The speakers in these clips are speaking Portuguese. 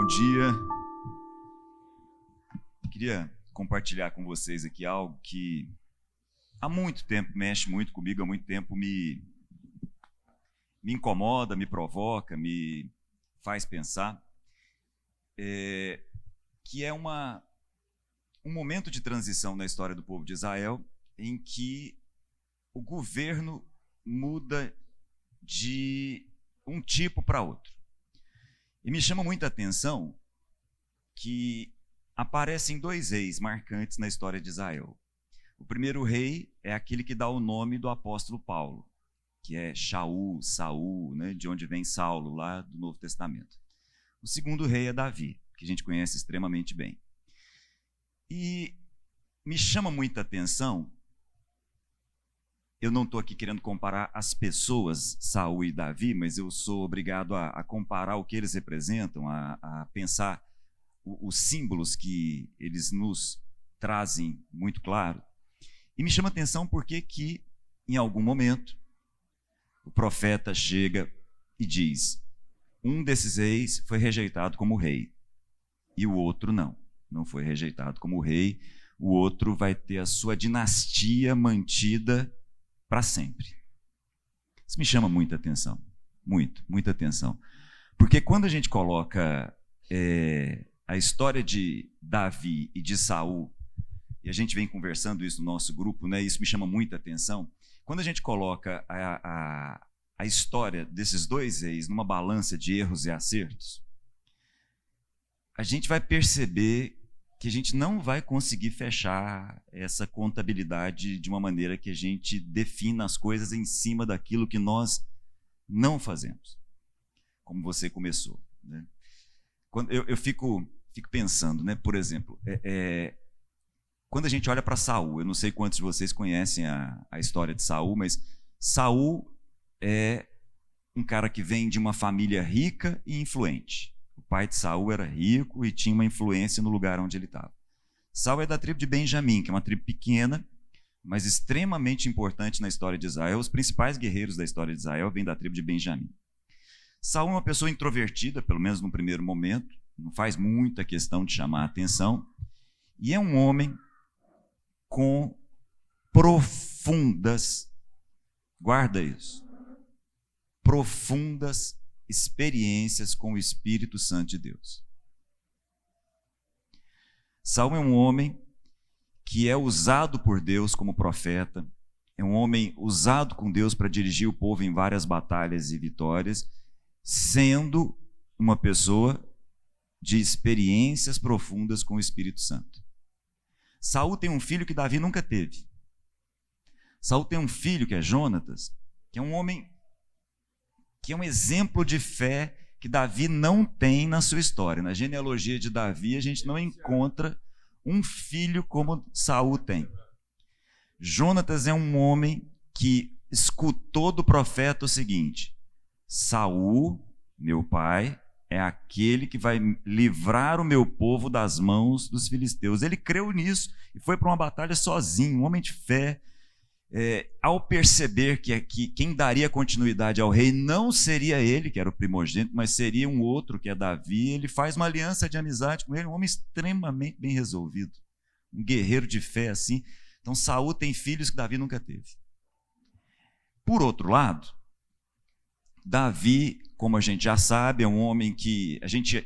Bom dia. Queria compartilhar com vocês aqui algo que há muito tempo mexe muito comigo, há muito tempo me incomoda, me provoca, me faz pensar, que é um momento de transição na história do povo de Israel em que o governo muda de um tipo para outro. E me chama muita atenção que aparecem dois reis marcantes na história de Israel. O primeiro rei é aquele que dá o nome do apóstolo Paulo, que é Shaul, Saul, né, de onde vem Saulo, lá do Novo Testamento. O segundo rei é Davi, que a gente conhece extremamente bem. E me chama muita atenção, eu não estou aqui querendo comparar as pessoas, Saul e Davi, mas eu sou obrigado a comparar o que eles representam, a pensar os símbolos que eles nos trazem muito claro. E me chama a atenção porque que, em algum momento, o profeta chega e diz: um desses reis foi rejeitado como rei, e o outro não foi rejeitado como rei, o outro vai ter a sua dinastia mantida para sempre. Isso me chama muita atenção, muita atenção. Porque quando a gente coloca a história de Davi e de Saul, e a gente vem conversando isso no nosso grupo, né, isso me chama muita atenção, quando a gente coloca a história desses dois reis numa balança de erros e acertos, a gente vai perceber que a gente não vai conseguir fechar essa contabilidade de uma maneira que a gente defina as coisas em cima daquilo que nós não fazemos, como você começou, né? Quando eu fico pensando, né, por exemplo, quando a gente olha para Saul, eu não sei quantos de vocês conhecem a história de Saul, mas Saul é um cara que vem de uma família rica e influente. O pai de Saul era rico e tinha uma influência no lugar onde ele estava. Saul é da tribo de Benjamim, que é uma tribo pequena, mas extremamente importante na história de Israel. Os principais guerreiros da história de Israel vêm da tribo de Benjamim. Saul é uma pessoa introvertida, pelo menos no primeiro momento, não faz muita questão de chamar a atenção, e é um homem com profundas, guarda isso, profundas experiências com o Espírito Santo de Deus. Saul é um homem que é usado por Deus como profeta, é um homem usado com Deus para dirigir o povo em várias batalhas e vitórias, sendo uma pessoa de experiências profundas com o Espírito Santo. Saul tem um filho que Davi nunca teve. Saul tem um filho que é Jonatas, que é um homem que é um exemplo de fé que Davi não tem na sua história. Na genealogia de Davi, a gente não encontra um filho como Saul tem. Jonatas é um homem que escutou do profeta o seguinte: Saul, meu pai, é aquele que vai livrar o meu povo das mãos dos filisteus. Ele creu nisso e foi para uma batalha sozinho, um homem de fé. Ao perceber que quem daria continuidade ao rei não seria ele, que era o primogênito, mas seria um outro, que é Davi, ele faz uma aliança de amizade com ele, um homem extremamente bem resolvido, um guerreiro de fé assim. Então Saul tem filhos que Davi nunca teve. Por outro lado, Davi, como a gente já sabe, é um homem que a gente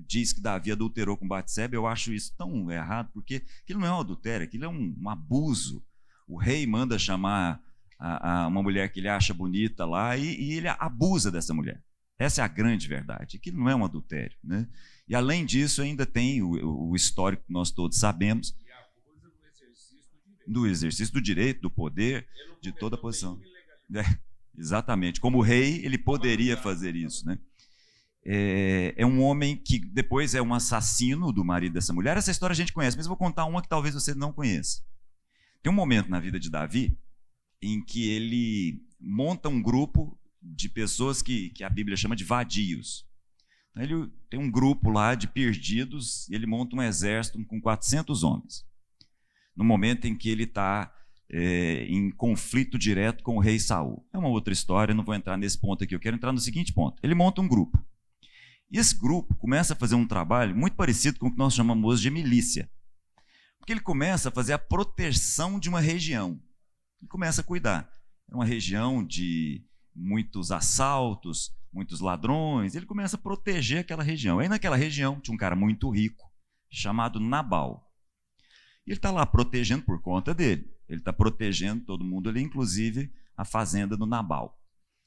diz que Davi adulterou com Batseba. Eu acho isso tão errado, porque aquilo não é um adultério, aquilo é um abuso. O rei manda chamar uma mulher que ele acha bonita lá e ele abusa dessa mulher. Essa é a grande verdade. Aquilo não é um adultério, né? E além disso, ainda tem o histórico que nós todos sabemos. E abusa do exercício do direito, do poder, de toda a posição. Exatamente. Como rei, ele poderia fazer isso, né? É um homem que depois é um assassino do marido dessa mulher. Essa história a gente conhece, mas eu vou contar uma que talvez você não conheça. Tem um momento na vida de Davi em que ele monta um grupo de pessoas que a Bíblia chama de vadios. Então, ele tem um grupo lá de perdidos e ele monta um exército com 400 homens. No momento em que ele está em conflito direto com o rei Saul. É uma outra história, não vou entrar nesse ponto aqui. Eu quero entrar no seguinte ponto. Ele monta um grupo. E esse grupo começa a fazer um trabalho muito parecido com o que nós chamamos de milícia. Porque ele começa a fazer a proteção de uma região. Ele começa a cuidar. É uma região de muitos assaltos, muitos ladrões. Ele começa a proteger aquela região. Aí naquela região tinha um cara muito rico, chamado Nabal. E ele está lá protegendo por conta dele. Ele está protegendo todo mundo ali, inclusive a fazenda do Nabal.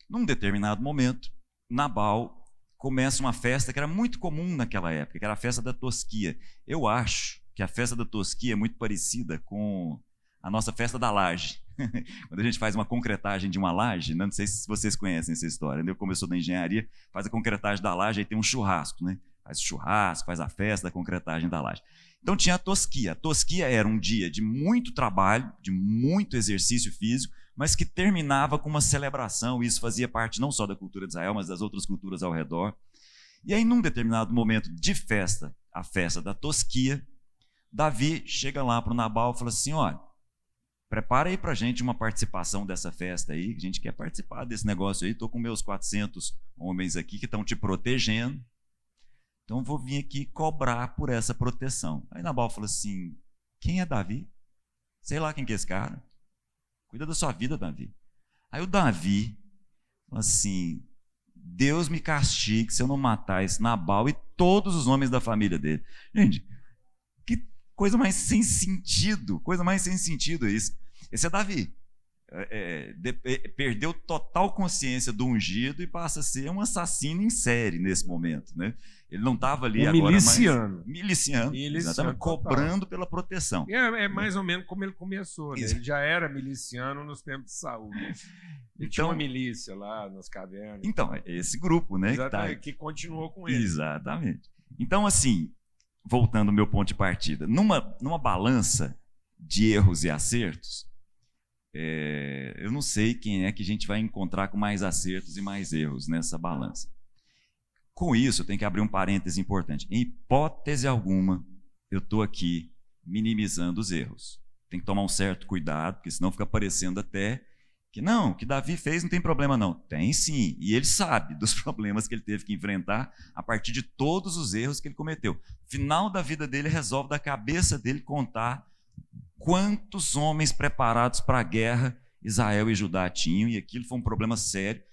Num determinado momento, Nabal começa uma festa que era muito comum naquela época, que era a festa da tosquia. Eu acho que a festa da tosquia é muito parecida com a nossa festa da laje. Quando a gente faz uma concretagem de uma laje, não sei se vocês conhecem essa história, né? Eu começou na engenharia, faz a concretagem da laje, aí tem um churrasco, né? Faz o churrasco, faz a festa da concretagem da laje. Então tinha a tosquia. A tosquia era um dia de muito trabalho, de muito exercício físico, mas que terminava com uma celebração, e isso fazia parte não só da cultura de Israel, mas das outras culturas ao redor. E aí, num determinado momento de festa, a festa da tosquia, Davi chega lá para o Nabal e fala assim: olha, prepara aí para a gente uma participação dessa festa aí, a gente quer participar desse negócio aí, estou com meus 400 homens aqui que estão te protegendo, então vou vir aqui cobrar por essa proteção. Aí Nabal fala assim: quem é Davi? Sei lá quem que é esse cara. Cuida da sua vida, Davi. Aí o Davi fala assim: Deus me castigue se eu não matar esse Nabal e todos os homens da família dele. Gente, que coisa mais sem sentido, isso. Esse é Davi. Perdeu total consciência do ungido e passa a ser um assassino em série nesse momento, né? Ele não estava ali agora miliciano, exatamente, cobrando pela proteção. É mais ou menos como ele começou, né? Ele já era miliciano nos tempos de Saul. Ele tinha uma milícia lá nas cavernas. Então, é esse grupo, né? Que continuou com ele. Exatamente. Então, assim, voltando ao meu ponto de partida, numa balança de erros e acertos, eu não sei quem é que a gente vai encontrar com mais acertos e mais erros nessa balança. Com isso, eu tenho que abrir um parêntese importante. Em hipótese alguma, eu estou aqui minimizando os erros. Tem que tomar um certo cuidado, porque senão fica parecendo até que não, o que Davi fez não tem problema não. Tem sim, e ele sabe dos problemas que ele teve que enfrentar a partir de todos os erros que ele cometeu. No final da vida dele, resolve da cabeça dele contar quantos homens preparados para a guerra Israel e Judá tinham, e aquilo foi um problema sério.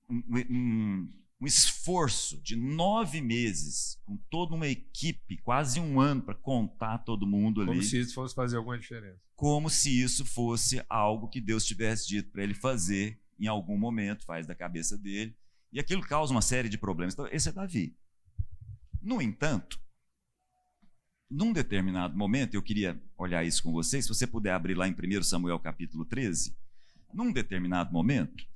Um esforço de 9 meses, com toda uma equipe, quase um ano para contar todo mundo ali. Como se isso fosse fazer alguma diferença. Como se isso fosse algo que Deus tivesse dito para ele fazer em algum momento, faz da cabeça dele. E aquilo causa uma série de problemas. Então, esse é Davi. No entanto, num determinado momento, eu queria olhar isso com vocês, se você puder abrir lá em 1 Samuel capítulo 13, num determinado momento,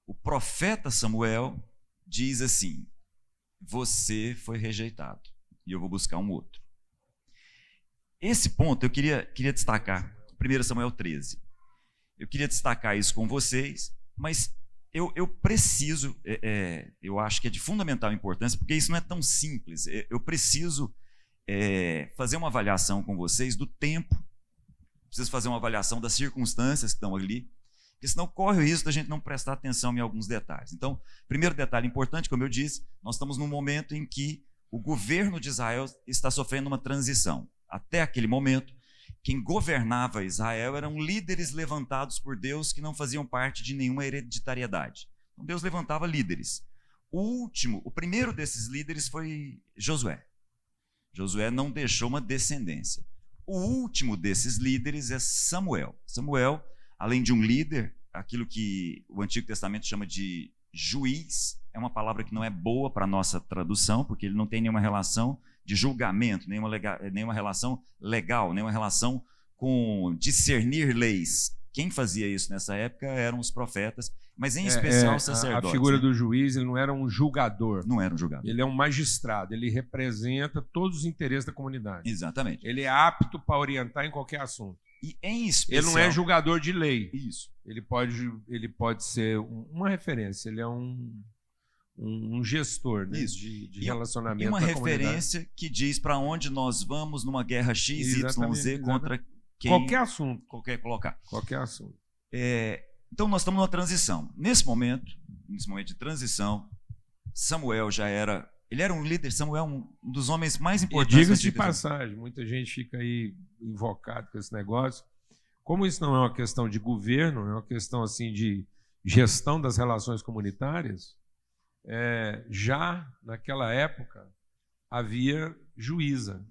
o profeta Samuel diz assim: você foi rejeitado e eu vou buscar um outro. Esse ponto eu queria destacar, 1 Samuel 13. Eu queria destacar isso com vocês, mas eu preciso, eu acho que é de fundamental importância, porque isso não é tão simples. Eu preciso fazer uma avaliação com vocês do tempo, preciso fazer uma avaliação das circunstâncias que estão ali, porque senão corre o risco da gente não prestar atenção em alguns detalhes. Então, primeiro detalhe importante, como eu disse, nós estamos num momento em que o governo de Israel está sofrendo uma transição. Até aquele momento, quem governava Israel eram líderes levantados por Deus que não faziam parte de nenhuma hereditariedade. Então, Deus levantava líderes. O primeiro desses líderes foi Josué. Josué não deixou uma descendência. O último desses líderes é Samuel. Samuel, além de um líder, aquilo que o Antigo Testamento chama de juiz, é uma palavra que não é boa para a nossa tradução, porque ele não tem nenhuma relação de julgamento, nenhuma relação legal, nenhuma relação com discernir leis. Quem fazia isso nessa época eram os profetas, mas em especial os sacerdotes. A figura do juiz, ele não era um julgador. Não era um julgador. Ele é um magistrado, ele representa todos os interesses da comunidade. Exatamente. Ele é apto para orientar em qualquer assunto. E em especial, ele não é julgador de lei. Isso. Ele pode ser uma referência, ele é um gestor, né, de relacionamento. E uma referência que diz para onde nós vamos numa guerra X, Y, Z contra quem... Qualquer assunto. Qualquer assunto. Então nós estamos numa transição. Nesse momento de transição, Samuel ele era um líder, Samuel um dos homens mais E importantes. diga-se de passagem, muita gente fica aí invocado com esse negócio. Como isso não é uma questão de governo, é uma questão assim de gestão das relações comunitárias, já naquela época havia juíza.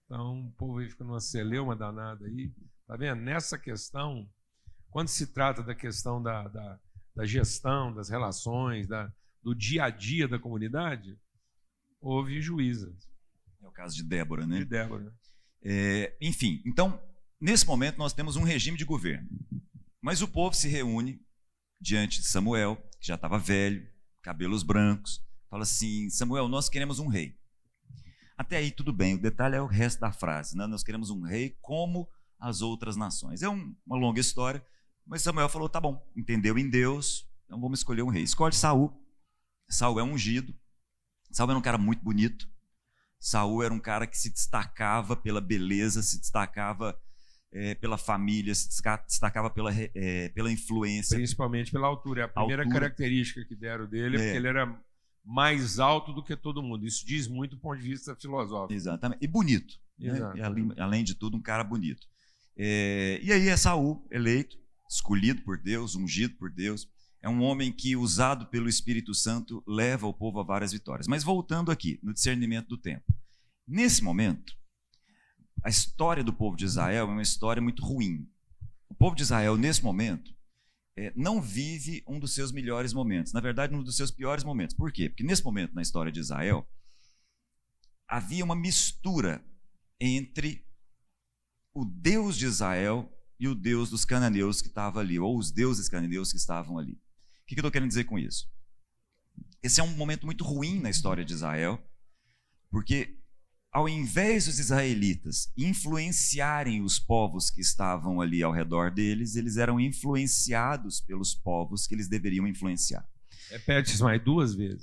Então o povo aí fica numa celeuma danada aí. Tá vendo? Nessa questão, quando se trata da questão da gestão, das relações, do dia a dia da comunidade, houve juízas. É o caso de Débora, né? De Débora. Enfim, então, nesse momento nós temos um regime de governo. Mas o povo se reúne diante de Samuel, que já estava velho, cabelos brancos, fala assim: Samuel, nós queremos um rei. Até aí tudo bem, o detalhe é o resto da frase, né? Nós queremos um rei como as outras nações. É uma longa história, mas Samuel falou: tá bom, entendeu em Deus, então vamos escolher um rei. Escolhe Saul. Saul é ungido. Saul era um cara muito bonito. Saul era um cara que se destacava pela beleza, se destacava pela família, se destacava pela influência. Principalmente pela altura. É a primeira característica que deram dele, porque ele era mais alto do que todo mundo. Isso diz muito do ponto de vista filosófico. Exatamente. E bonito. Né? E, além de tudo, um cara bonito. E aí é Saul eleito, escolhido por Deus, ungido por Deus. É um homem que, usado pelo Espírito Santo, leva o povo a várias vitórias. Mas voltando aqui, no discernimento do tempo. Nesse momento, a história do povo de Israel é uma história muito ruim. O povo de Israel, nesse momento, não vive um dos seus melhores momentos. Na verdade, um dos seus piores momentos. Por quê? Porque nesse momento, na história de Israel, havia uma mistura entre o Deus de Israel e o Deus dos cananeus que estava ali, ou os deuses cananeus que estavam ali. O que eu estou querendo dizer com isso? Esse é um momento muito ruim na história de Israel, porque ao invés dos israelitas influenciarem os povos que estavam ali ao redor deles, eles eram influenciados pelos povos que eles deveriam influenciar. Repete isso mais 2 vezes.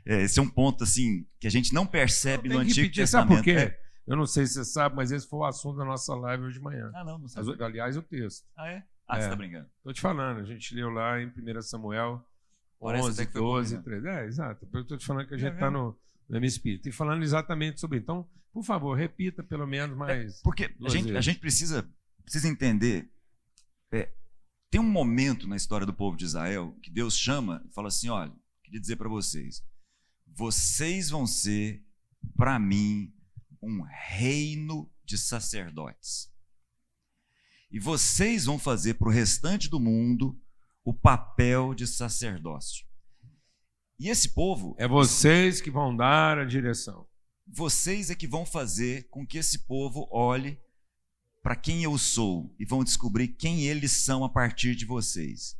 Esse é um ponto assim que a gente não percebe no Antigo Testamento. Sabe por quê? Eu não sei se você sabe, mas esse foi o assunto da nossa live hoje de manhã. Não sabe. Aliás, o texto. Você está brincando? Estou te falando, a gente leu lá em 1 Samuel 11, 12, 13. Exato. Eu estou te falando que a gente está no mesmo espírito. E falando exatamente sobre isso. Então, por favor, repita pelo menos mais. Porque a gente precisa entender. Tem um momento na história do povo de Israel que Deus chama e fala assim: olha, queria dizer para vocês vão ser, para mim, um reino de sacerdotes. E vocês vão fazer para o restante do mundo o papel de sacerdócio. E esse povo... É vocês que vão dar a direção. Vocês é que vão fazer com que esse povo olhe para quem eu sou e vão descobrir quem eles são a partir de vocês.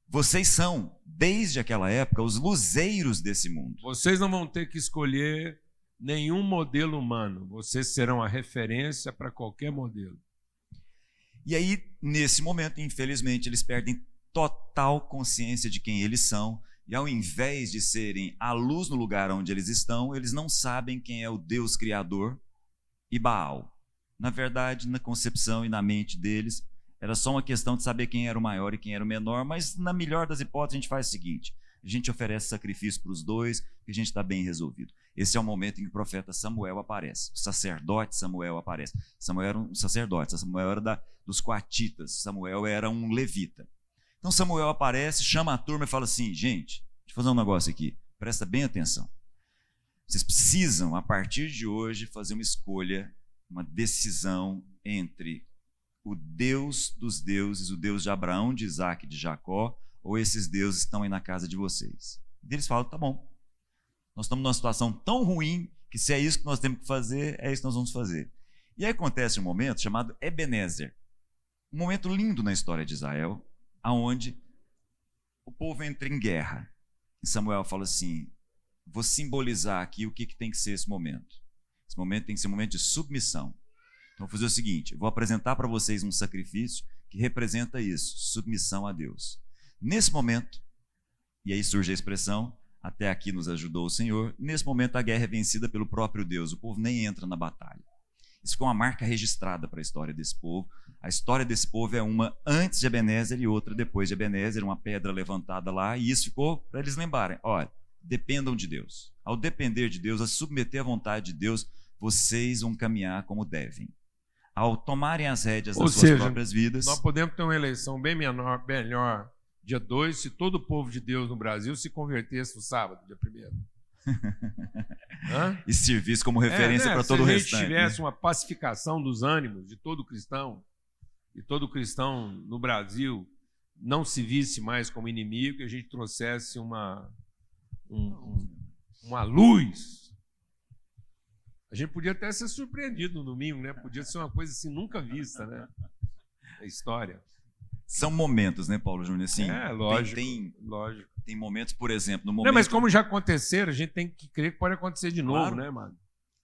Vocês são, desde aquela época, os luzeiros desse mundo. Vocês não vão ter que escolher nenhum modelo humano. Vocês serão a referência para qualquer modelo. E aí, nesse momento, infelizmente, eles perdem total consciência de quem eles são. E ao invés de serem a luz no lugar onde eles estão, eles não sabem quem é o Deus Criador e Baal. Na verdade, na concepção e na mente deles, era só uma questão de saber quem era o maior e quem era o menor, mas na melhor das hipóteses a gente faz o seguinte: a gente oferece sacrifício para os dois e a gente está bem resolvido. Esse é o momento em que o profeta Samuel aparece, o sacerdote Samuel aparece. Samuel era um sacerdote, Samuel era dos coatitas, Samuel era um levita. Então Samuel aparece, chama a turma e fala assim: gente, deixa eu fazer um negócio aqui, presta bem atenção. Vocês precisam, a partir de hoje, fazer uma escolha, uma decisão entre o Deus dos deuses, o Deus de Abraão, de Isaac e de Jacó, ou esses deuses que estão aí na casa de vocês. E eles falam: tá bom, nós estamos numa situação tão ruim que se é isso que nós temos que fazer, é isso que nós vamos fazer. E aí acontece um momento chamado Ebenezer, um momento lindo na história de Israel, aonde o povo entra em guerra. E Samuel fala assim: vou simbolizar aqui o que tem que ser esse momento. Esse momento tem que ser um momento de submissão. Então vou fazer o seguinte: eu vou apresentar para vocês um sacrifício que representa isso, submissão a Deus. Nesse momento, e aí surge a expressão: até aqui nos ajudou o Senhor. Nesse momento a guerra é vencida pelo próprio Deus, o povo nem entra na batalha. Isso ficou uma marca registrada para a história desse povo. A história desse povo é uma antes de Ebenezer e outra depois de Ebenezer, uma pedra levantada lá, e isso ficou para eles lembrarem: olha, dependam de Deus. Ao depender de Deus, a submeter à vontade de Deus, vocês vão caminhar como devem. Ao tomarem as rédeas das suas próprias vidas... Nós podemos ter uma eleição bem melhor dia 2 se todo o povo de Deus no Brasil se convertesse no sábado, dia 1º. E servisse como referência para todo o restante. Se a gente tivesse uma pacificação dos ânimos de todo cristão, e todo cristão no Brasil não se visse mais como inimigo, que a gente trouxesse uma luz. A gente podia até ser surpreendido no domingo, né? Podia ser uma coisa assim nunca vista, né? A história. São momentos, né, Paulo Júnior? Assim, lógico, lógico. Tem momentos, por exemplo, no momento... Não, mas como já aconteceram, a gente tem que crer que pode acontecer de novo, né, mano?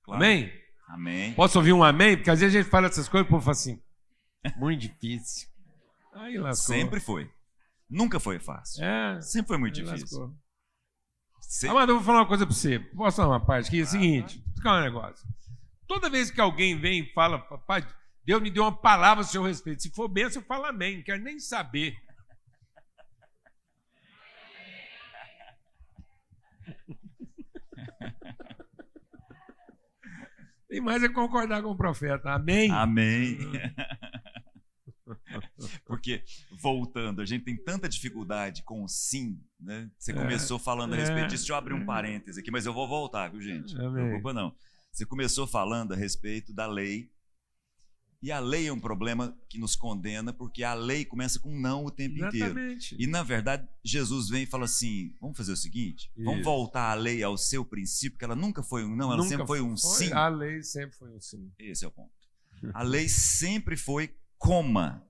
Claro. Amém? Amém. Posso ouvir um amém? Porque às vezes a gente fala essas coisas e o povo fala assim, muito difícil. Aí lascou. Sempre foi. Nunca foi fácil. Sempre foi muito difícil. Lascou. Amado, eu vou falar uma coisa para você. Posso falar uma parte aqui? É o seguinte, vou explicar um negócio. Toda vez que alguém vem e fala, papai, Deus me deu uma palavra a seu respeito. Se for bênção, eu falo amém. Não quero nem saber. Tem mais é concordar com o profeta. Amém? Amém. Porque, voltando, a gente tem tanta dificuldade com o sim, né? Você começou falando a respeito disso. Deixa eu abrir um parêntese aqui, mas eu vou voltar, viu, gente? Não se preocupa, não. Você começou falando a respeito da lei. E a lei é um problema que nos condena, porque a lei começa com não o tempo inteiro. E, na verdade, Jesus vem e fala assim, vamos fazer o seguinte, vamos voltar a lei ao seu princípio, que ela nunca foi um não, ela sempre foi um sim. A lei sempre foi um sim. Esse é o ponto. A lei sempre foi coma.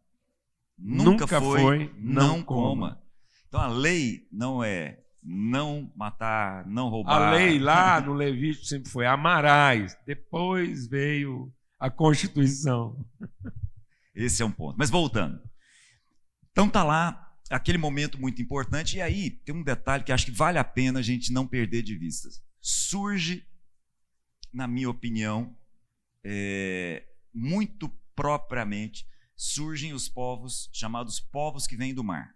Nunca foi não coma. Então, a lei não é não matar, não roubar. A lei lá no Levítico sempre foi amarás. Depois veio... a Constituição. Esse é um ponto. Mas voltando. Então tá lá aquele momento muito importante. E aí tem um detalhe que acho que vale a pena a gente não perder de vista. Surge, na minha opinião, muito propriamente, surgem os povos chamados povos que vêm do mar.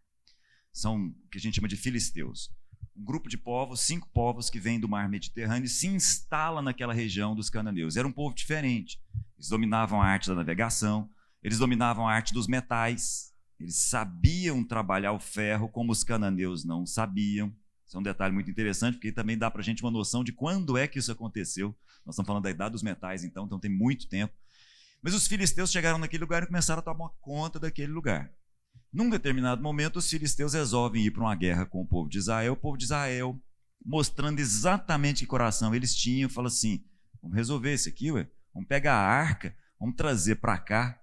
São o que a gente chama de filisteus. Um grupo de povos, 5 povos que vêm do mar Mediterrâneo, se instala naquela região dos cananeus. Era um povo diferente. Eles dominavam a arte da navegação, eles dominavam a arte dos metais, eles sabiam trabalhar o ferro como os cananeus não sabiam. Isso é um detalhe muito interessante, porque também dá para a gente uma noção de quando é que isso aconteceu. Nós estamos falando da idade dos metais, então tem muito tempo. Mas os filisteus chegaram naquele lugar e começaram a tomar conta daquele lugar. Num determinado momento, os filisteus resolvem ir para uma guerra com o povo de Israel. O povo de Israel, mostrando exatamente que coração eles tinham, fala assim, vamos resolver isso aqui, ué. Vamos pegar a arca, vamos trazer para cá.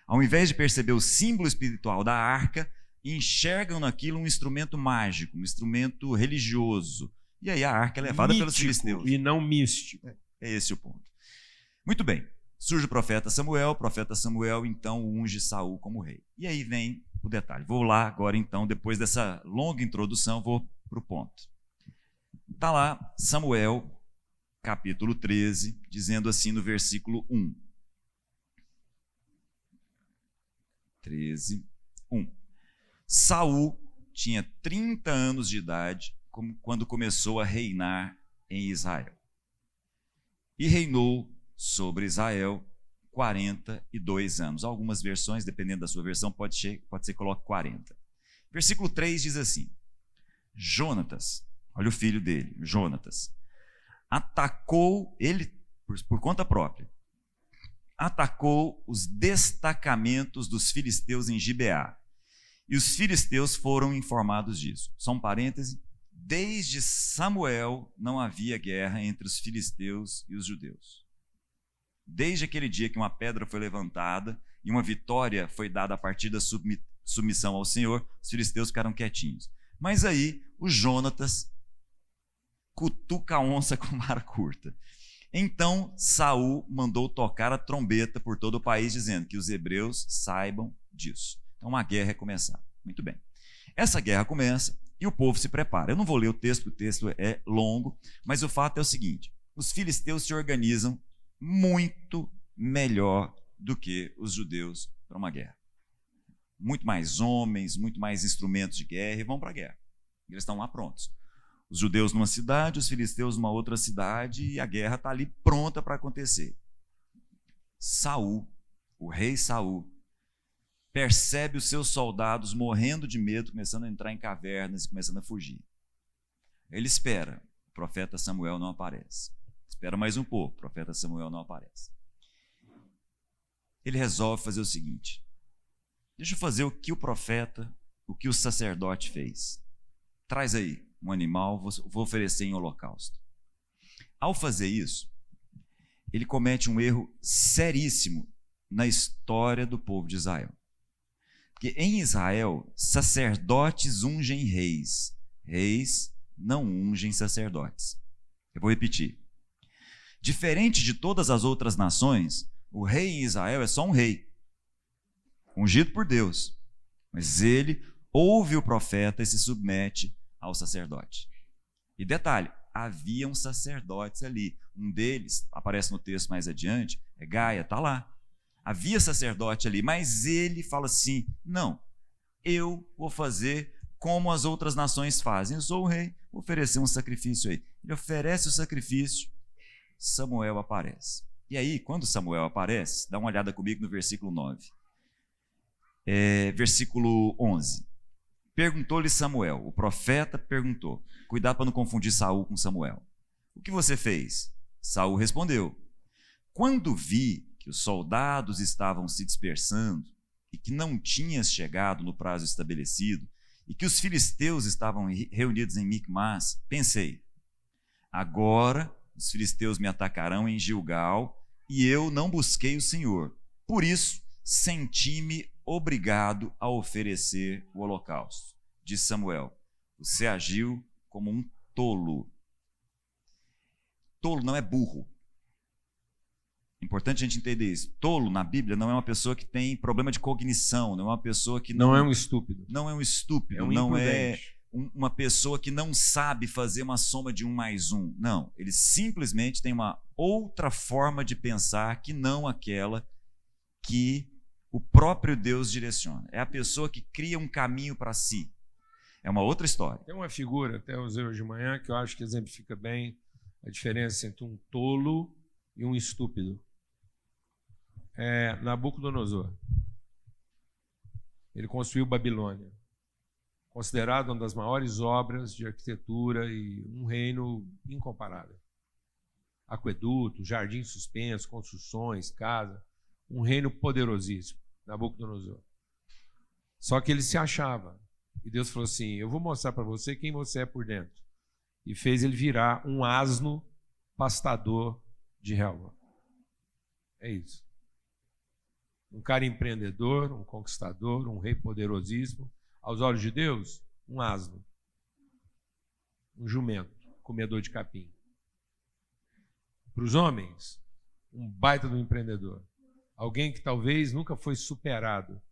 Ao invés de perceber o símbolo espiritual da arca, enxergam naquilo um instrumento mágico, um instrumento religioso. E aí a arca é levada pelos filisteus. E não místico. É esse o ponto. Muito bem. Surge o profeta Samuel então unge Saul como rei. E aí vem o detalhe. Vou lá agora então, depois dessa longa introdução, vou para o ponto. Está lá Samuel, capítulo 13, dizendo assim no versículo 1. 13, 1. Saul tinha 30 anos de idade quando começou a reinar em Israel. E reinou sobre Israel 42 anos. Algumas versões, dependendo da sua versão, pode ser que coloque 40. Versículo 3 diz assim, Jonatas, olha o filho dele, Jonatas, atacou, ele por conta própria, atacou os destacamentos dos filisteus em Gibeá. E os filisteus foram informados disso. Só um parêntese, desde Samuel não havia guerra entre os filisteus e os judeus. Desde aquele dia que uma pedra foi levantada e uma vitória foi dada a partir da submissão ao Senhor, os filisteus ficaram quietinhos. Mas aí o Jonatas cutuca a onça com vara curta. Então Saul mandou tocar a trombeta por todo o país, dizendo que os hebreus saibam disso. Então uma guerra é começar. Muito bem. Essa guerra começa e o povo se prepara. Eu não vou ler o texto, porque o texto é longo, mas o fato é o seguinte, os filisteus se organizam muito melhor do que os judeus para uma guerra. Muito mais homens, muito mais instrumentos de guerra, e vão para a guerra. Eles estão lá prontos. Os judeus numa cidade, os filisteus numa outra cidade, e a guerra está ali pronta para acontecer. Saul, o rei Saul, percebe os seus soldados morrendo de medo, começando a entrar em cavernas e começando a fugir. Ele espera, o profeta Samuel não aparece. Espera mais um pouco, o profeta Samuel não aparece. Ele resolve fazer o seguinte: deixa eu fazer o que o profeta, o que o sacerdote fez. Traz aí um animal, vou oferecer em holocausto. Ao fazer isso, ele comete um erro seríssimo na história do povo de Israel. Porque em Israel, sacerdotes ungem reis, reis não ungem sacerdotes. Eu vou repetir. Diferente de todas as outras nações, o rei em Israel é só um rei, ungido por Deus. Mas ele ouve o profeta e se submete ao sacerdote. E detalhe, haviam sacerdotes ali. Um deles, aparece no texto mais adiante, é Gaia, está lá. Havia sacerdote ali, mas ele fala assim: não, eu vou fazer como as outras nações fazem. Eu sou o rei, vou oferecer um sacrifício aí. Ele oferece o sacrifício, Samuel aparece. E aí, quando Samuel aparece, dá uma olhada comigo no versículo 9. Versículo 11. Perguntou-lhe Samuel, o profeta perguntou. Cuidado para não confundir Saul com Samuel. O que você fez? Saul respondeu: quando vi que os soldados estavam se dispersando e que não tinhas chegado no prazo estabelecido e que os filisteus estavam reunidos em Micmas, pensei: agora os filisteus me atacarão em Gilgal e eu não busquei o Senhor. Por isso, senti-me obrigado a oferecer o holocausto. Diz Samuel: você agiu como um tolo. Tolo não é burro. Importante a gente entender isso. Tolo na Bíblia não é uma pessoa que tem problema de cognição, não é uma pessoa que não é um estúpido. Não é um estúpido, é um não imprudente. Uma pessoa que não sabe fazer uma soma de 1 mais 1. Não, ele simplesmente tem uma outra forma de pensar que não aquela que o próprio Deus direciona. É a pessoa que cria um caminho para si. É uma outra história. Tem uma figura, até usei hoje de manhã, que eu acho que exemplifica bem a diferença entre um tolo e um estúpido. Nabucodonosor. Ele construiu Babilônia, considerado uma das maiores obras de arquitetura e um reino incomparável. Aqueduto, jardim suspenso, construções, casa, um reino poderosíssimo, Nabucodonosor. Só que ele se achava. E Deus falou assim: eu vou mostrar para você quem você é por dentro. E fez ele virar um asno pastador de relva. É isso. Um cara empreendedor, um conquistador, um rei poderosíssimo. Aos olhos de Deus, um asno. Um jumento, comedor de capim. Para os homens, um baita do empreendedor. Alguém que talvez nunca foi superado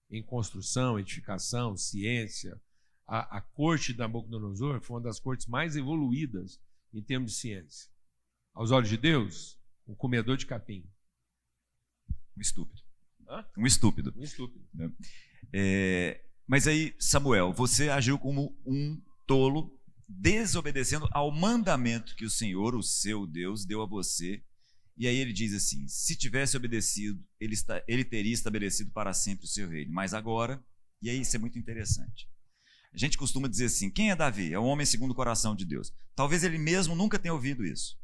em construção, edificação, ciência. A corte de Nabucodonosor foi uma das cortes mais evoluídas em termos de ciência. Aos olhos de Deus, um comedor de capim. Um estúpido. Hã? Um estúpido. Um estúpido. Mas aí, Samuel, você agiu como um tolo, desobedecendo ao mandamento que o Senhor, o seu Deus, deu a você. E aí ele diz assim: se tivesse obedecido, ele teria estabelecido para sempre o seu reino. Mas agora, e aí isso é muito interessante. A gente costuma dizer assim: quem é Davi? É um homem segundo o coração de Deus. Talvez ele mesmo nunca tenha ouvido isso.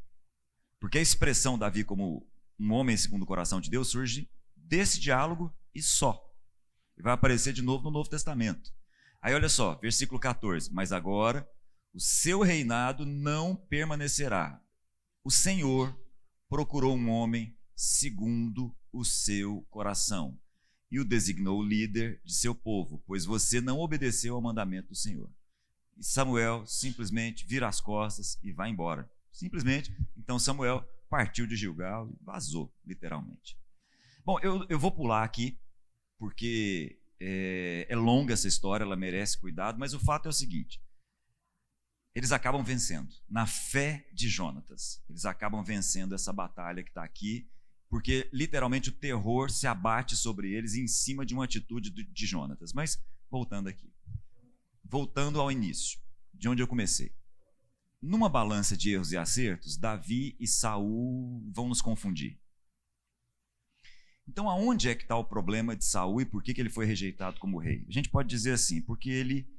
Porque a expressão Davi como um homem segundo o coração de Deus surge desse diálogo e só. E vai aparecer de novo no Novo Testamento. Aí olha só, versículo 14. Mas agora o seu reinado não permanecerá. O Senhor procurou um homem segundo o seu coração e o designou líder de seu povo, pois você não obedeceu ao mandamento do Senhor. E Samuel simplesmente vira as costas e vai embora. Simplesmente, então Samuel partiu de Gilgal e vazou, literalmente. Bom, eu vou pular aqui, porque é longa essa história, ela merece cuidado, mas o fato é o seguinte: eles acabam vencendo, na fé de Jonatas. Eles acabam vencendo essa batalha que está aqui, porque literalmente o terror se abate sobre eles em cima de uma atitude de Jonatas. Mas voltando aqui, voltando ao início, de onde eu comecei. Numa balança de erros e acertos, Davi e Saul vão nos confundir. Então, aonde é que está o problema de Saul e por que ele foi rejeitado como rei? A gente pode dizer assim, porque ele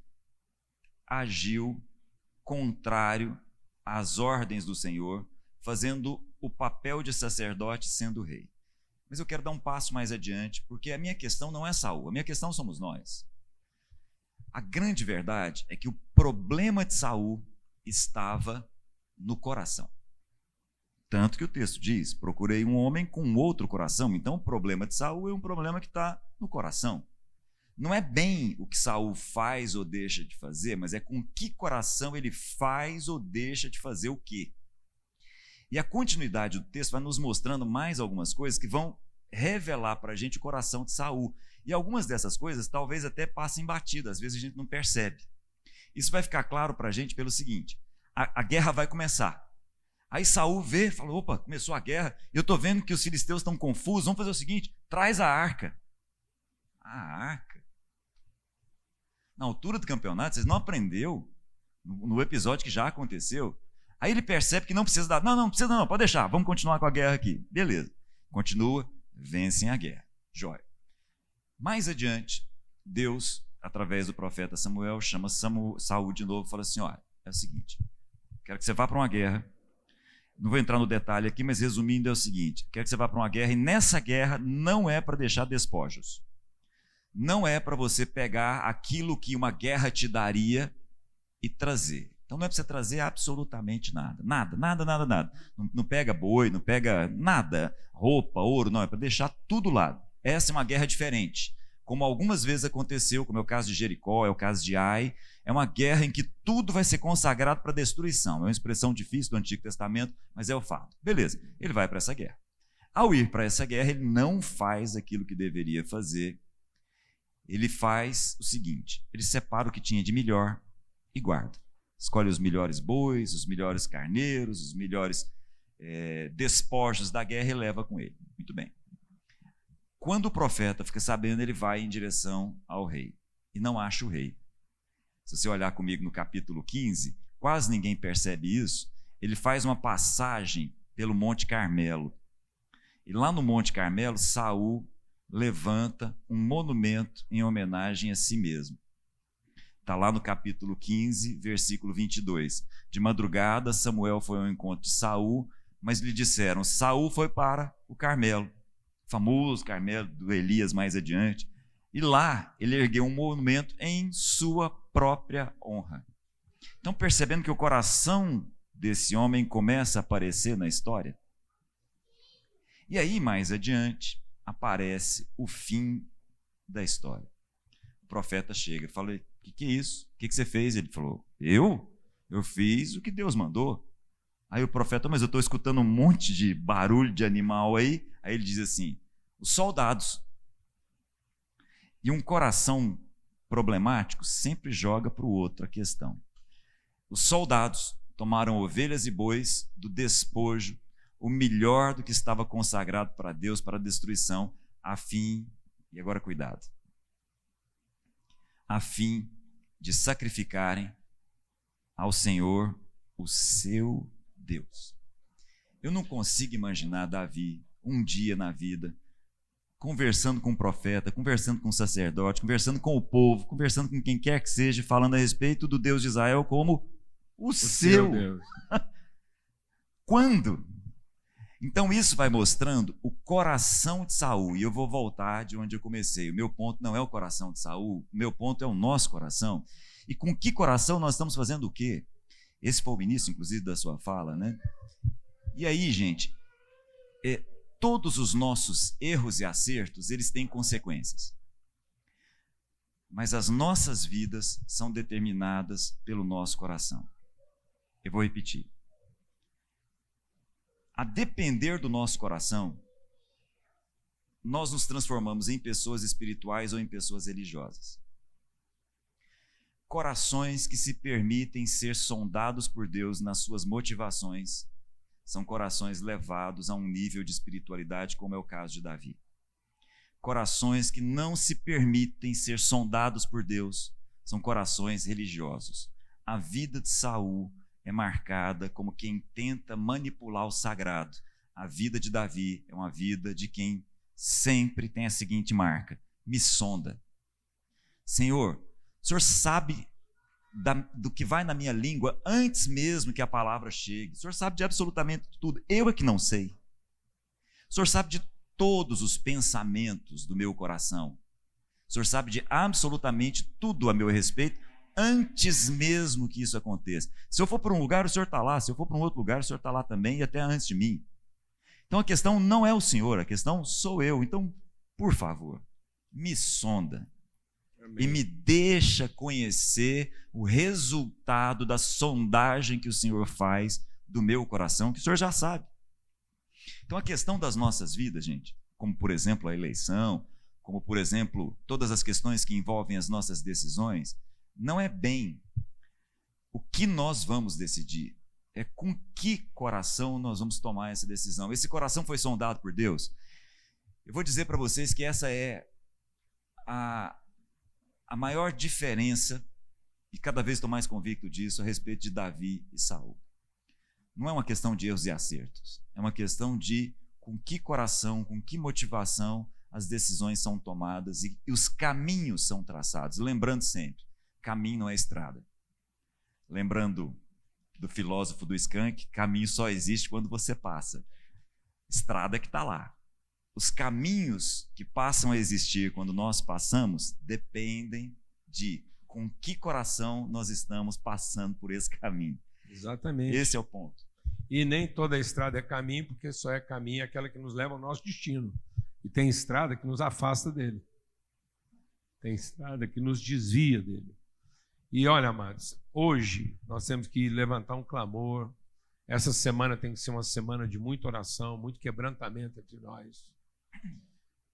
agiu contrário às ordens do Senhor, fazendo o papel de sacerdote sendo rei. Mas eu quero dar um passo mais adiante, porque a minha questão não é Saul, a minha questão somos nós. A grande verdade é que o problema de Saul estava no coração. Tanto que o texto diz, procurei um homem com outro coração. Então o problema de Saul é um problema que está no coração. Não é bem o que Saul faz ou deixa de fazer, mas é com que coração ele faz ou deixa de fazer o quê. E a continuidade do texto vai nos mostrando mais algumas coisas que vão revelar para a gente o coração de Saul. E algumas dessas coisas talvez até passem batidas, às vezes a gente não percebe. Isso vai ficar claro para a gente pelo seguinte, a guerra vai começar. Aí Saul vê, fala, opa, começou a guerra, e eu estou vendo que os filisteus estão confusos, vamos fazer o seguinte, traz a arca. A arca? Na altura do campeonato, vocês não aprendeu no episódio que já aconteceu? Aí ele percebe que não precisa dar, não precisa não, pode deixar, vamos continuar com a guerra aqui. Beleza, continua, vencem a guerra. Jóia. Mais adiante, Deus, através do profeta Samuel, chama Saul de novo e fala assim, olha, é o seguinte, quero que você vá para uma guerra. Não vou entrar no detalhe aqui, mas resumindo é o seguinte, quero que você vá para uma guerra e nessa guerra não é para deixar despojos. Não é para você pegar aquilo que uma guerra te daria e trazer. Então não é para você trazer absolutamente nada. Nada. Não pega boi, não pega nada, roupa, ouro, não, é para deixar tudo lá. Essa é uma guerra diferente. Como algumas vezes aconteceu, como é o caso de Jericó, é o caso de Ai, é uma guerra em que tudo vai ser consagrado para destruição. É uma expressão difícil do Antigo Testamento, mas é o fato. Beleza, ele vai para essa guerra. Ao ir para essa guerra, ele não faz aquilo que deveria fazer. Ele faz o seguinte, ele separa o que tinha de melhor e guarda. Escolhe os melhores bois, os melhores carneiros, os melhores despojos da guerra e leva com ele. Muito bem. Quando o profeta fica sabendo, ele vai em direção ao rei e não acha o rei. Se você olhar comigo no capítulo 15, quase ninguém percebe isso. Ele faz uma passagem pelo Monte Carmelo. E lá no Monte Carmelo, Saul levanta um monumento em homenagem a si mesmo. Está lá no capítulo 15, versículo 22. De madrugada, Samuel foi ao encontro de Saul, mas lhe disseram, Saul foi para o Carmelo. Famoso Carmelo do Elias mais adiante, e lá ele ergueu um monumento em sua própria honra. Então, percebendo que o coração desse homem começa a aparecer na história, e aí mais adiante aparece o fim da história. O profeta chega e fala, o que é isso? O que você fez? Ele falou, eu fiz o que Deus mandou. Aí o profeta, mas eu estou escutando um monte de barulho de animal aí. Aí ele diz assim, os soldados. E um coração problemático sempre joga para o outro a questão. Os soldados tomaram ovelhas e bois do despojo, o melhor do que estava consagrado para Deus, para a destruição, a fim, e agora cuidado, a fim de sacrificarem ao Senhor o seu Deus. Eu não consigo imaginar Davi um dia na vida conversando com o profeta, conversando com o sacerdote, conversando com o povo, conversando com quem quer que seja, falando a respeito do Deus de Israel como o seu Deus. Quando? Então isso vai mostrando o coração de Saul, e eu vou voltar de onde eu comecei. O meu ponto não é o coração de Saul, o meu ponto é o nosso coração. E com que coração nós estamos fazendo o quê? Esse foi o início, inclusive, da sua fala, né? E aí, gente, todos os nossos erros e acertos, eles têm consequências. Mas as nossas vidas são determinadas pelo nosso coração. Eu vou repetir. A depender do nosso coração, nós nos transformamos em pessoas espirituais ou em pessoas religiosas. Corações que se permitem ser sondados por Deus nas suas motivações são corações levados a um nível de espiritualidade, como é o caso de Davi. Corações que não se permitem ser sondados por Deus, são corações religiosos. A vida de Saul é marcada como quem tenta manipular o sagrado. A vida de Davi é uma vida de quem sempre tem a seguinte marca: me sonda. Senhor, o Senhor sabe do que vai na minha língua antes mesmo que a palavra chegue. O Senhor sabe de absolutamente tudo. Eu é que não sei. O Senhor sabe de todos os pensamentos do meu coração. O Senhor sabe de absolutamente tudo a meu respeito, antes mesmo que isso aconteça. Se eu for para um lugar, o Senhor está lá. Se eu for para um outro lugar, o Senhor está lá também e até antes de mim. Então a questão não é o Senhor, a questão sou eu. Então, por favor, me sonda. Amém. E me deixa conhecer o resultado da sondagem que o Senhor faz do meu coração, que o Senhor já sabe. Então a questão das nossas vidas, gente, como por exemplo a eleição, como por exemplo todas as questões que envolvem as nossas decisões, não é bem o que nós vamos decidir, é com que coração nós vamos tomar essa decisão. Esse coração foi sondado por Deus. Eu vou dizer para vocês que essa é a maior diferença, e cada vez estou mais convicto disso, a respeito de Davi e Saul. Não é uma questão de erros e acertos, é uma questão de com que coração, com que motivação as decisões são tomadas e os caminhos são traçados. Lembrando sempre, caminho não é estrada. Lembrando do filósofo do Skank, caminho só existe quando você passa. Estrada que está lá. Os caminhos que passam a existir quando nós passamos dependem de com que coração nós estamos passando por esse caminho. Exatamente. Esse é o ponto. E nem toda estrada é caminho, porque só é caminho aquela que nos leva ao nosso destino. E tem estrada que nos afasta dele. Tem estrada que nos desvia dele. E olha, amados, hoje nós temos que levantar um clamor. Essa semana tem que ser uma semana de muita oração, muito quebrantamento entre nós.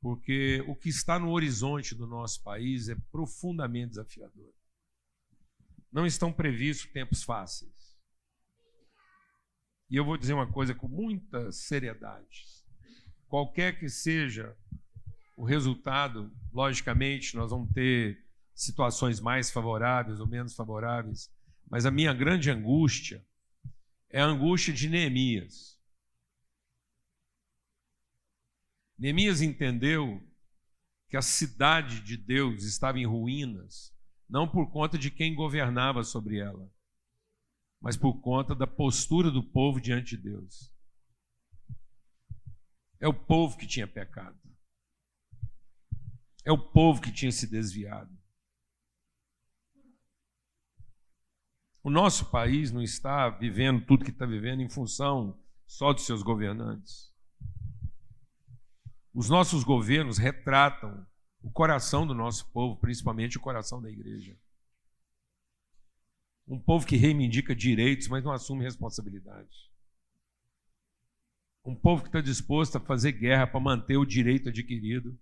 Porque o que está no horizonte do nosso país é profundamente desafiador. Não estão previstos tempos fáceis. E eu vou dizer uma coisa com muita seriedade. Qualquer que seja o resultado, logicamente, nós vamos ter situações mais favoráveis ou menos favoráveis, mas a minha grande angústia é a angústia de Neemias. Neemias entendeu que a cidade de Deus estava em ruínas, não por conta de quem governava sobre ela, mas por conta da postura do povo diante de Deus. É o povo que tinha pecado. É o povo que tinha se desviado. O nosso país não está vivendo tudo que está vivendo em função só dos seus governantes. Os nossos governos retratam o coração do nosso povo, principalmente o coração da igreja. Um povo que reivindica direitos, mas não assume responsabilidade. Um povo que está disposto a fazer guerra para manter o direito adquirido,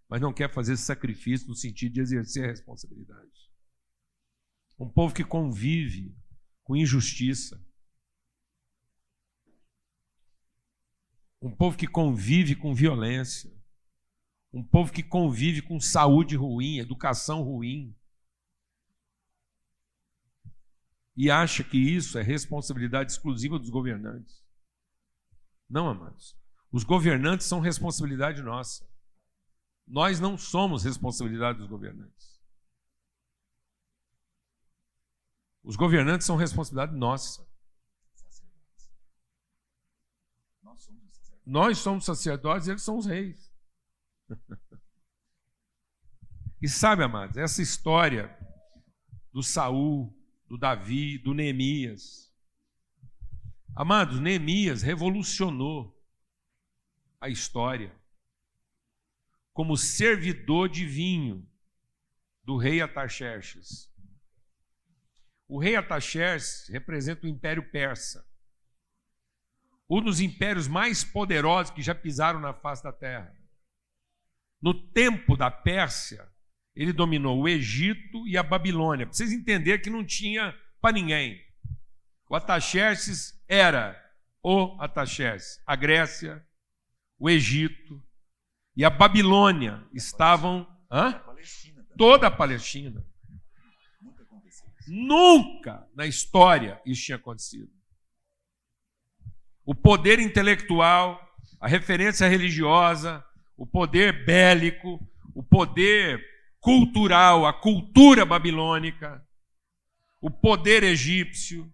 mas não quer fazer sacrifício no sentido de exercer a responsabilidade. Um povo que convive com injustiça. Um povo que convive com violência. Um povo que convive com saúde ruim, educação ruim. E acha que isso é responsabilidade exclusiva dos governantes. Não, amados. Os governantes são responsabilidade nossa. Nós não somos responsabilidade dos governantes. Os governantes são responsabilidade nossa. Nós somos sacerdotes e eles são os reis. E sabe, amados, essa história do Saul, do Davi, do Neemias. Amados, Neemias revolucionou a história como servidor divino do rei Artaxerxes. O rei Artaxerxes representa o Império Persa, um dos impérios mais poderosos que já pisaram na face da terra. No tempo da Pérsia, ele dominou o Egito e a Babilônia. Para vocês entenderem que não tinha para ninguém. O Artaxerxes era o Artaxerxes. A Grécia, o Egito e a Babilônia estavam... Toda a Palestina. Nunca na história isso tinha acontecido. O poder intelectual, a referência religiosa, o poder bélico, o poder cultural, a cultura babilônica, o poder egípcio,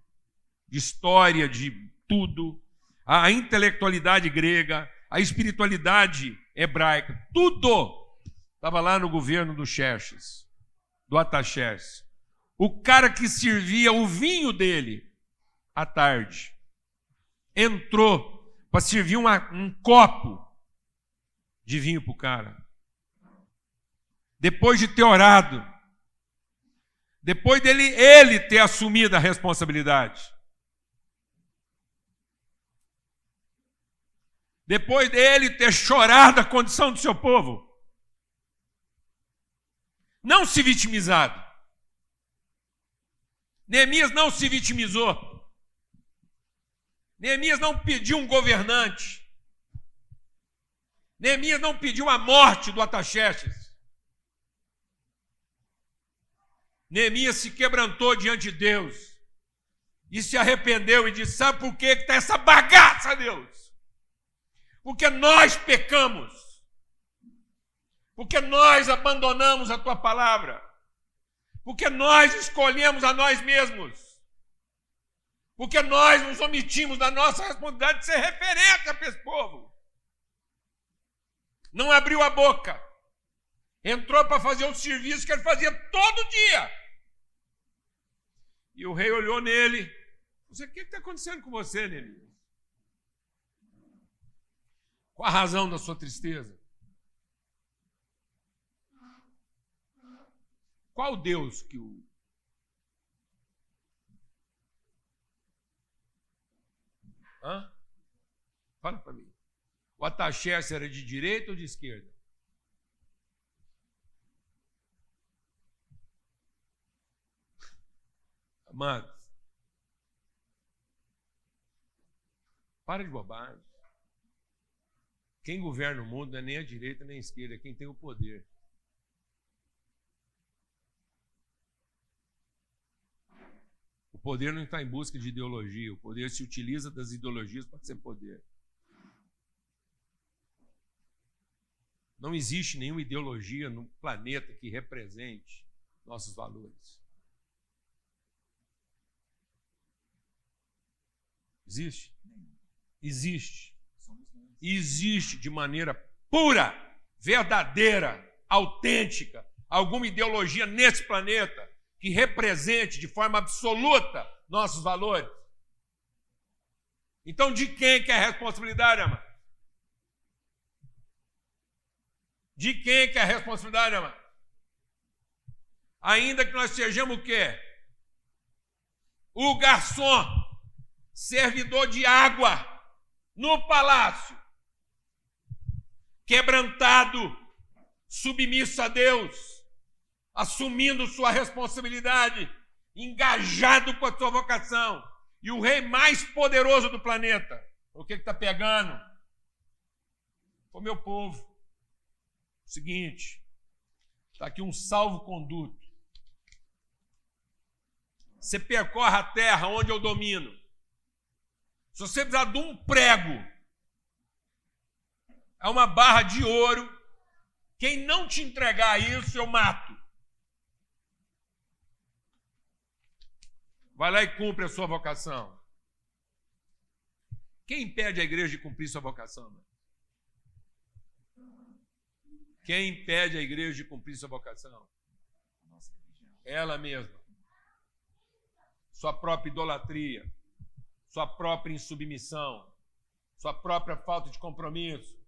de história, de tudo, a intelectualidade grega, a espiritualidade hebraica, tudo estava lá no governo do Xerxes, do Artaxerxes. O cara que servia o vinho dele à tarde entrou para servir um copo de vinho para o cara. Depois de ter orado, depois ele ter assumido a responsabilidade, depois dele ter chorado a condição do seu povo, não se vitimizado. Neemias não se vitimizou. Neemias não pediu um governante. Neemias não pediu a morte do Artaxerxes. Neemias se quebrantou diante de Deus e se arrependeu e disse: sabe por que está essa bagaça, Deus? Porque nós pecamos. Porque nós abandonamos a tua palavra. Porque nós escolhemos a nós mesmos. Porque nós nos omitimos da nossa responsabilidade de ser referência para esse povo. Não abriu a boca. Entrou para fazer o serviço que ele fazia todo dia. E o rei olhou nele. O que está acontecendo com você, Neemias? Qual a razão da sua tristeza? Qual Deus que o... Fala para mim. O Artaxerxes era de direita ou de esquerda? Amados, para de bobagem. Quem governa o mundo não é nem a direita nem a esquerda, é quem tem o poder. O poder não está em busca de ideologia, o poder se utiliza das ideologias para ser poder. Não existe nenhuma ideologia no planeta que represente nossos valores. Existe? Existe. Existe de maneira pura, verdadeira, autêntica, alguma ideologia nesse planeta que represente de forma absoluta nossos valores. Então, de quem que é a responsabilidade, amado? De quem que é a responsabilidade, amado? Ainda que nós sejamos o quê? O garçom, servidor de água no palácio, quebrantado, submisso a Deus, assumindo sua responsabilidade, engajado com a sua vocação, e o rei mais poderoso do planeta, o que está pegando? Ô meu povo, seguinte, está aqui um salvo-conduto. Você percorre a terra onde eu domino. Se você precisar de um prego, é uma barra de ouro, quem não te entregar isso, eu mato. Vai lá e cumpre a sua vocação. Quem impede a igreja de cumprir sua vocação? Mano? Quem impede a igreja de cumprir sua vocação? Ela mesma. Sua própria idolatria, sua própria insubmissão, sua própria falta de compromisso,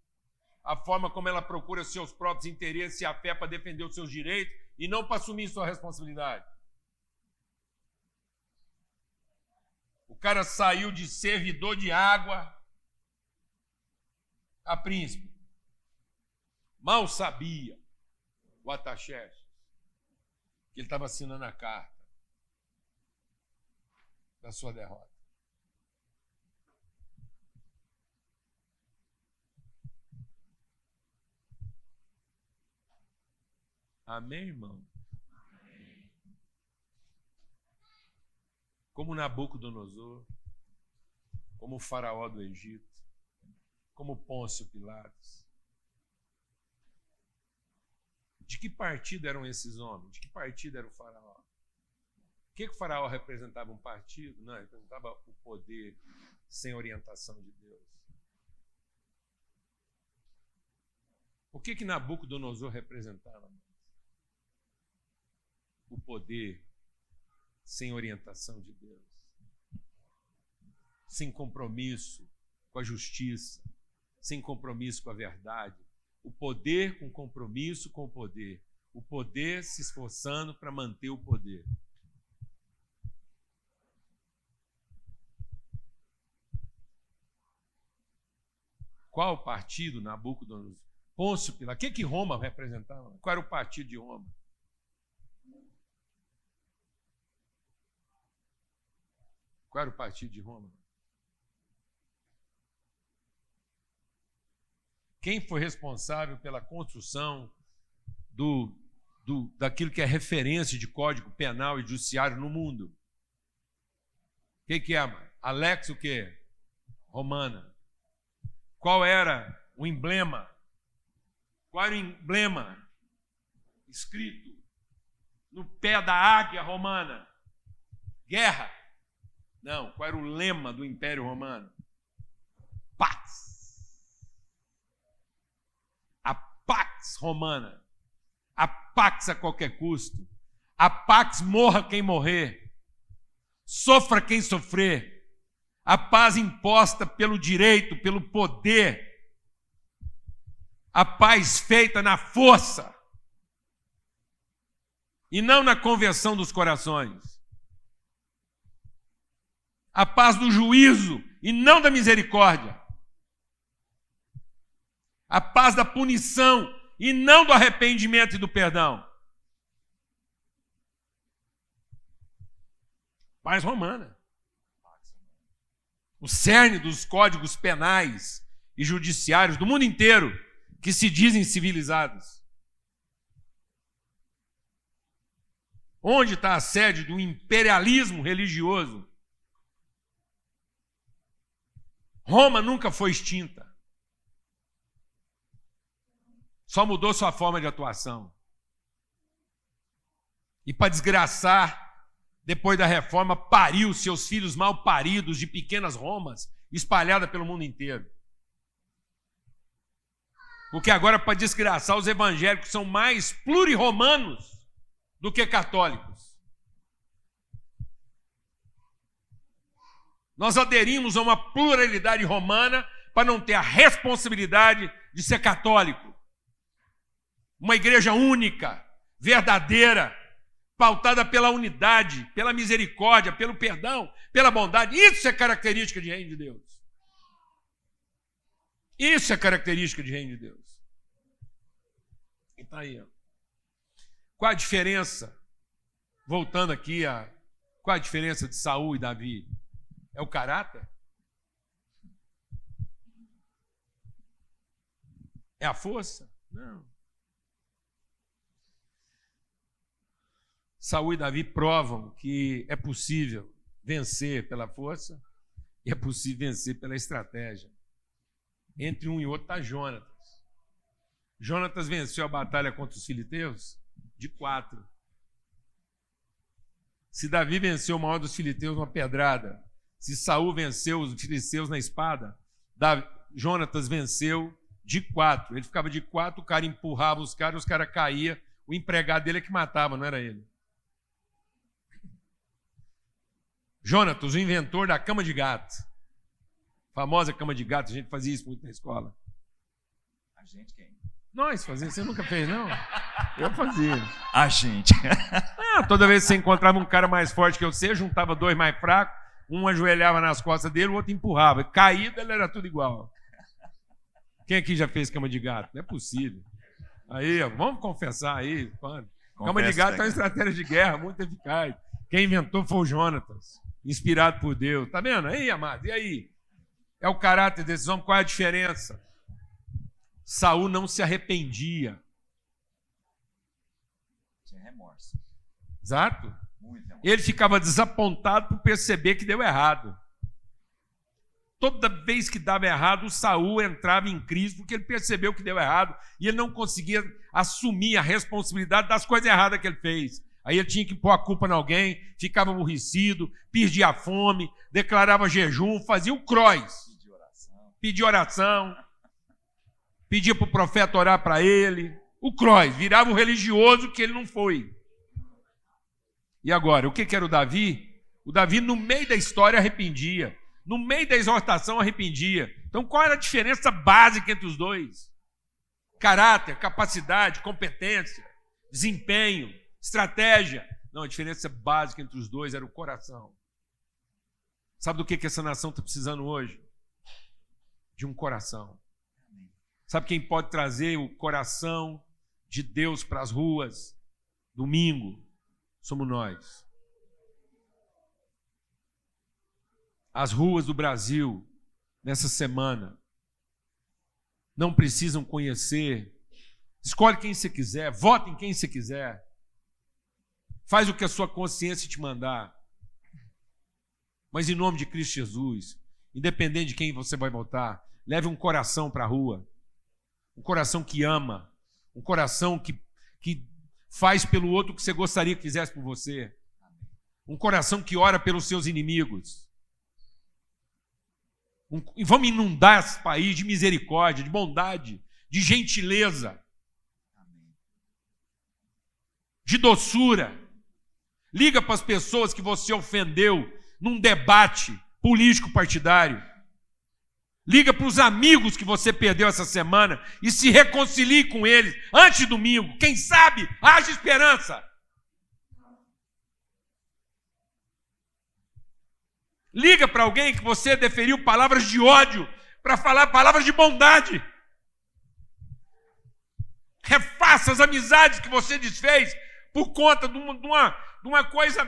a forma como ela procura seus próprios interesses e a fé para defender os seus direitos e não para assumir sua responsabilidade. O cara saiu de servidor de água a príncipe. Mal sabia o Artaxerxes que ele estava assinando a carta da sua derrota. Amém, irmão? Como Nabucodonosor, como o faraó do Egito, como Pôncio Pilatos. De que partido eram esses homens? De que partido era o faraó? O que o faraó representava? Um partido? Não, ele representava o poder sem orientação de Deus. O que Nabucodonosor representava? O poder sem orientação de Deus. Sem compromisso com a justiça, sem compromisso com a verdade. O poder com compromisso com o poder. O poder se esforçando para manter o poder. Qual partido Nabucodonosor? Pôncio Pilatos. O que Roma representava? Qual era o partido de Roma? Qual era o partido de Roma? Quem foi responsável pela construção daquilo que é referência de código penal e judiciário no mundo? O que é? Alex o quê? Romana. Qual era o emblema? Qual era o emblema escrito no pé da águia romana? Guerra. Não, qual era o lema do Império Romano? Pax. A Pax Romana. A Pax a qualquer custo. A Pax morra quem morrer. Sofra quem sofrer. A paz imposta pelo direito, pelo poder. A paz feita na força. E não na conversão dos corações. A paz do juízo e não da misericórdia. A paz da punição e não do arrependimento e do perdão. Paz romana. O cerne dos códigos penais e judiciários do mundo inteiro que se dizem civilizados. Onde está a sede do imperialismo religioso? Roma nunca foi extinta. Só mudou sua forma de atuação. E para desgraçar, depois da reforma, pariu seus filhos mal paridos de pequenas Romas, espalhadas pelo mundo inteiro. Porque agora, para desgraçar, os evangélicos são mais pluriromanos do que católicos. Nós aderimos a uma pluralidade romana para não ter a responsabilidade de ser católico. Uma igreja única, verdadeira, pautada pela unidade, pela misericórdia, pelo perdão, pela bondade. Isso é característica de reino de Deus. Isso é característica de reino de Deus. E está aí. Ó. Qual a diferença? Voltando aqui, qual a diferença de Saul e Davi? É o caráter? É a força? Não. Saul e Davi provam que é possível vencer pela força e é possível vencer pela estratégia. Entre um e outro está Jonatas. Jonatas venceu a batalha contra os filisteus de 4. Se Davi venceu o maior dos filisteus numa pedrada, se Saul venceu os filisteus na espada, Jonatas venceu de 4. Ele ficava de 4, o cara empurrava os caras caíam, o empregado dele é que matava, não era ele. Jonatas, o inventor da cama de gato. Famosa cama de gato, a gente fazia isso muito na escola. A gente quem? Nós fazíamos, você nunca fez, não? Eu fazia. A gente. Toda vez que você encontrava um cara mais forte que você, juntava 2 mais fracos, um ajoelhava nas costas dele, o outro empurrava. Caído, ele era tudo igual. Quem aqui já fez cama de gato? Não é possível. Aí, ó, vamos confessar aí. Cama de gato é uma estratégia de guerra muito eficaz. Quem inventou foi o Jonatas, inspirado por Deus. Tá vendo? Aí, amado, e aí? É o caráter desses homens. Qual é a diferença? Saul não se arrependia. remorso. Exato. Muito remorso. Ele ficava desapontado por perceber que deu errado. Toda vez que dava errado, o Saul entrava em crise porque ele percebeu que deu errado e ele não conseguia assumir a responsabilidade das coisas erradas que ele fez. Aí ele tinha que pôr a culpa em alguém, ficava aborrecido, perdia a fome, declarava jejum, fazia o cross. Pedia oração, pedia para o profeta orar para ele. O cross, virava o religioso que ele não foi. E agora, o que era o Davi? O Davi, no meio da história, arrependia. No meio da exortação, arrependia. Então, qual era a diferença básica entre os dois? Caráter, capacidade, competência, desempenho, estratégia. Não, a diferença básica entre os dois era o coração. Sabe do que essa nação está precisando hoje? De um coração. Sabe quem pode trazer o coração de Deus para as ruas? Domingo, somos nós. As ruas do Brasil, nessa semana, não precisam conhecer. Escolhe quem você quiser, vota em quem você quiser. Faz o que a sua consciência te mandar. Mas em nome de Cristo Jesus, independente de quem você vai votar, leve um coração para a rua. Um coração que ama. Um coração que faz pelo outro o que você gostaria que fizesse por você. Um coração que ora pelos seus inimigos. E vamos inundar esse país de misericórdia, de bondade, de gentileza, de doçura. Liga para as pessoas que você ofendeu num debate político partidário. Liga para os amigos que você perdeu essa semana e se reconcilie com eles antes de domingo. Quem sabe haja esperança. Liga para alguém que você deferiu palavras de ódio para falar palavras de bondade. Refaça as amizades que você desfez por conta de uma coisa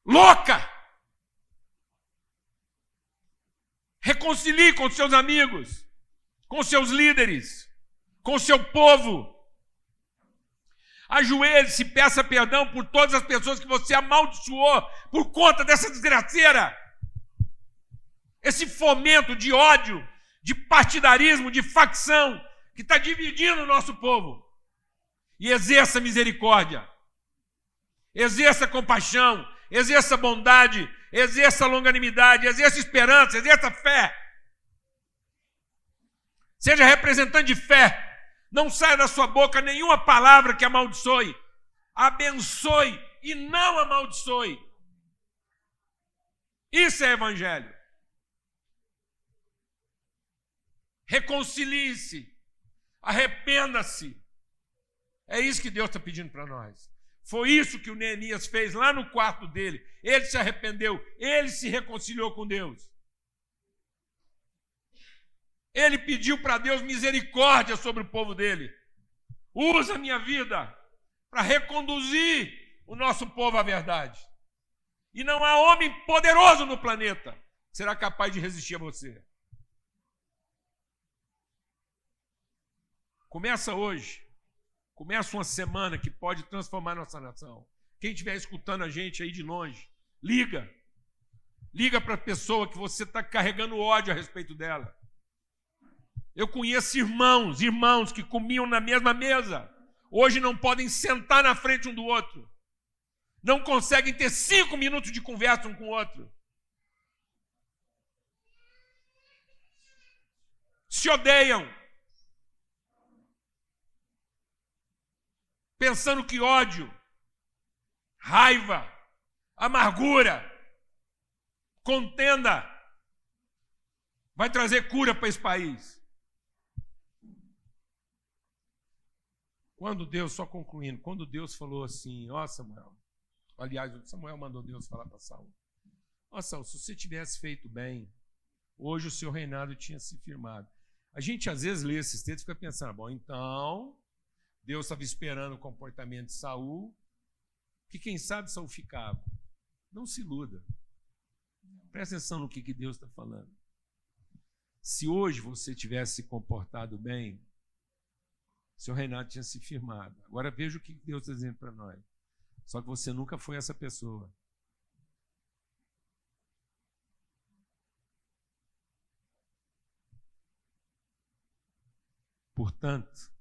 louca. Reconcilie com seus amigos, com seus líderes, com seu povo. Ajoelhe-se e peça perdão por todas as pessoas que você amaldiçoou por conta dessa desgraceira. Esse fomento de ódio, de partidarismo, de facção, que está dividindo o nosso povo. E exerça misericórdia, exerça compaixão, exerça bondade, exerça longanimidade, exerça esperança, exerça fé. Seja representante de fé. Não saia da sua boca nenhuma palavra que amaldiçoe. Abençoe e não amaldiçoe. Isso é evangelho. Reconcilie-se. Arrependa-se. É isso que Deus está pedindo para nós. Foi isso que o Neemias fez lá no quarto dele. Ele se arrependeu. Ele se reconciliou com Deus. Ele pediu para Deus misericórdia sobre o povo dele. Usa a minha vida para reconduzir o nosso povo à verdade. E não há homem poderoso no planeta que será capaz de resistir a você. Começa hoje. Começa uma semana que pode transformar nossa nação. Quem estiver escutando a gente aí de longe, liga. Liga para a pessoa que você está carregando ódio a respeito dela. Eu conheço irmãos que comiam na mesma mesa. Hoje não podem sentar na frente um do outro. Não conseguem ter 5 minutos de conversa um com o outro. Se odeiam. Pensando que ódio, raiva, amargura, contenda vai trazer cura para esse país. Quando Deus, só concluindo, quando Deus falou assim, ó Samuel, aliás, Samuel mandou Deus falar para Saul, ó Saul, se você tivesse feito bem, hoje o seu reinado tinha se firmado. A gente às vezes lê esses textos e fica pensando, bom, então Deus estava esperando o comportamento de Saul, que quem sabe Saul ficava. Não se iluda. Presta atenção no que Deus está falando. Se hoje você tivesse se comportado bem, seu reinado tinha se firmado. Agora veja o que Deus está dizendo para nós. Só que você nunca foi essa pessoa. Portanto,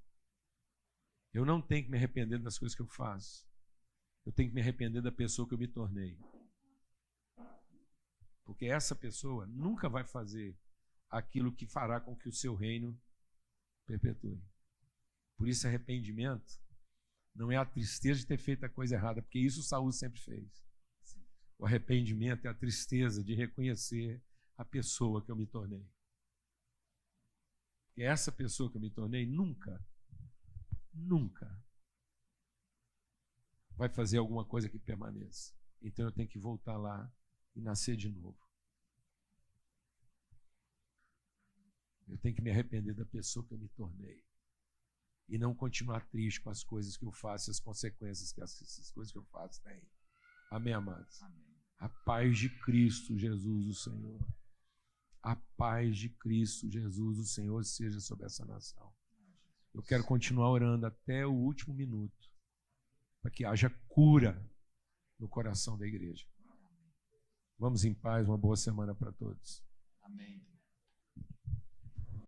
eu não tenho que me arrepender das coisas que eu faço. Eu tenho que me arrepender da pessoa que eu me tornei. Porque essa pessoa nunca vai fazer aquilo que fará com que o seu reino perpetue. Por isso, arrependimento não é a tristeza de ter feito a coisa errada, porque isso Saul sempre fez. O arrependimento é a tristeza de reconhecer a pessoa que eu me tornei. Porque essa pessoa que eu me tornei nunca vai fazer alguma coisa que permaneça. Então eu tenho que voltar lá e nascer de novo. Eu tenho que me arrepender da pessoa que eu me tornei. E não continuar triste com as coisas que eu faço e as consequências que essas coisas que eu faço têm. Amém, amados? Amém. A paz de Cristo Jesus, o Senhor. A paz de Cristo Jesus, o Senhor, seja sobre essa nação. Eu quero continuar orando até o último minuto, para que haja cura no coração da igreja. Vamos em paz, uma boa semana para todos. Amém.